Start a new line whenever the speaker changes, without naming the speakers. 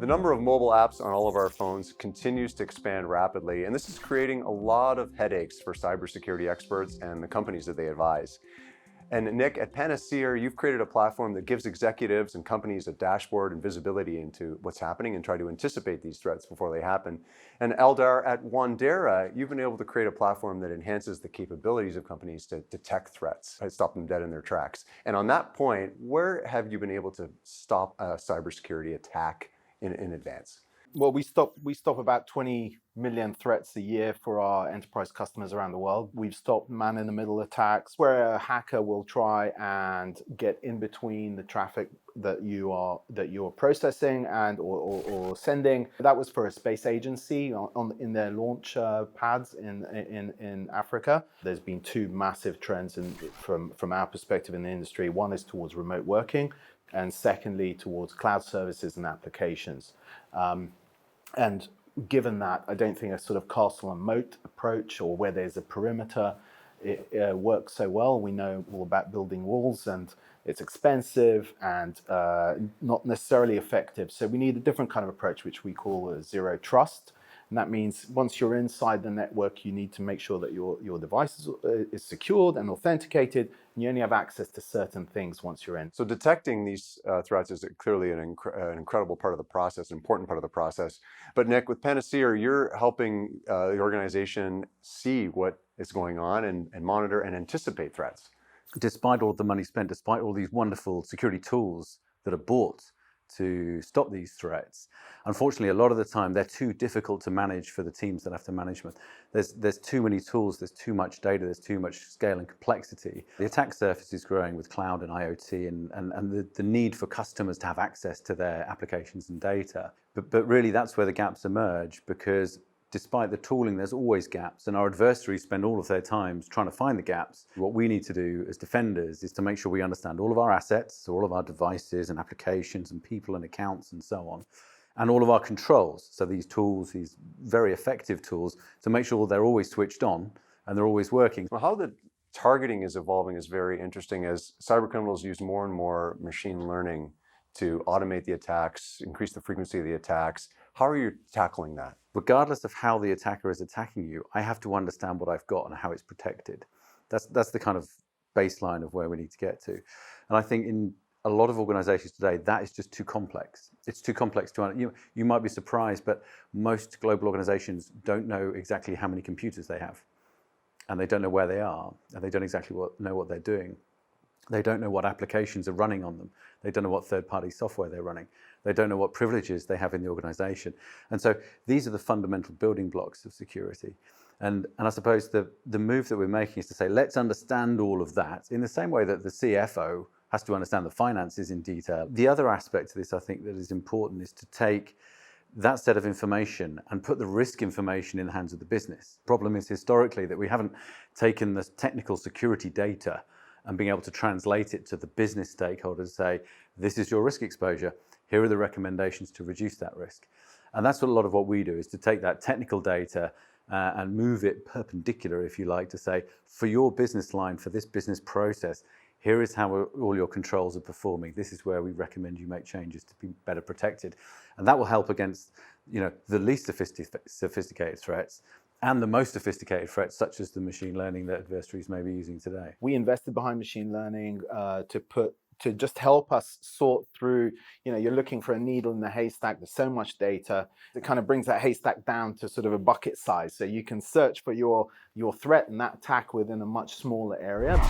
The number of mobile apps on all of our phones continues to expand rapidly, and this is creating a lot of headaches for cybersecurity experts and the companies that they advise. And Nik, at Panaseer, you've created a platform that gives executives and companies a dashboard and visibility into what's happening and try to anticipate these threats before they happen. And Eldar, at Wandera, you've been able to create a platform that enhances the capabilities of companies to detect threats, stop them dead in their tracks. And on that point, where have you been able to stop a cybersecurity attack in advance?
Well, we stop about 20 million threats a year for our enterprise customers around the world. We've stopped man-in-the-middle attacks where a hacker will try and get in between the traffic that you're processing and or sending. That was for a space agency in their launch pads in Africa. There's been two massive trends from our perspective in the industry. One is towards remote working, and secondly towards cloud services and applications. And given that, I don't think a sort of castle and moat approach, or where there's a perimeter, it works so well. We know all about building walls, and it's expensive and not necessarily effective. So we need a different kind of approach, which we call zero trust. And that means once you're inside the network, you need to make sure that your device is secured and authenticated, and you only have access to certain things once you're in.
So detecting these threats is clearly an incredible part of the process, an important part of the process. But Nik, with Panaseer, you're helping the organization see what is going on and monitor and anticipate threats.
Despite all the money spent, despite all these wonderful security tools that are bought to stop these threats, unfortunately, a lot of the time they're too difficult to manage for the teams that have to manage them. There's too many tools, there's too much data, there's too much scale and complexity. The attack surface is growing with cloud and IoT and the need for customers to have access to their applications and data. But really that's where the gaps emerge, because despite the tooling, there's always gaps, and our adversaries spend all of their time trying to find the gaps. What we need to do as defenders is to make sure we understand all of our assets, all of our devices and applications and people and accounts and so on, and all of our controls. So these tools, these very effective tools, to make sure they're always switched on and they're always working.
Well, how the targeting is evolving is very interesting as cybercriminals use more and more machine learning to automate the attacks, increase the frequency of the attacks. How are you tackling that?
Regardless of how the attacker is attacking you, I have to understand what I've got and how it's protected. That's the kind of baseline of where we need to get to. And I think in a lot of organizations today, that is just too complex. It's too complex to, you might be surprised, but most global organizations don't know exactly how many computers they have. And they don't know where they are, and they don't exactly know what they're doing. They don't know what applications are running on them. They don't know what third-party software they're running. They don't know what privileges they have in the organization. And so these are the fundamental building blocks of security. And I suppose the move that we're making is to say, let's understand all of that in the same way that the CFO has to understand the finances in detail. The other aspect to this, I think, that is important is to take that set of information and put the risk information in the hands of the business. The problem is historically that we haven't taken the technical security data and being able to translate it to the business stakeholders, say, this is your risk exposure, here are the recommendations to reduce that risk. And that's what a lot of what we do, is to take that technical data and move it perpendicular, if you like, to say, for your business line, for this business process, here is how all your controls are performing. This is where we recommend you make changes to be better protected. And that will help against the least sophisticated threats, and the most sophisticated threats, such as the machine learning that adversaries may be using today.
We invested behind machine learning to just help us sort through, you're looking for a needle in the haystack, there's so much data, it kind of brings that haystack down to sort of a bucket size. So you can search for your threat and that attack within a much smaller area.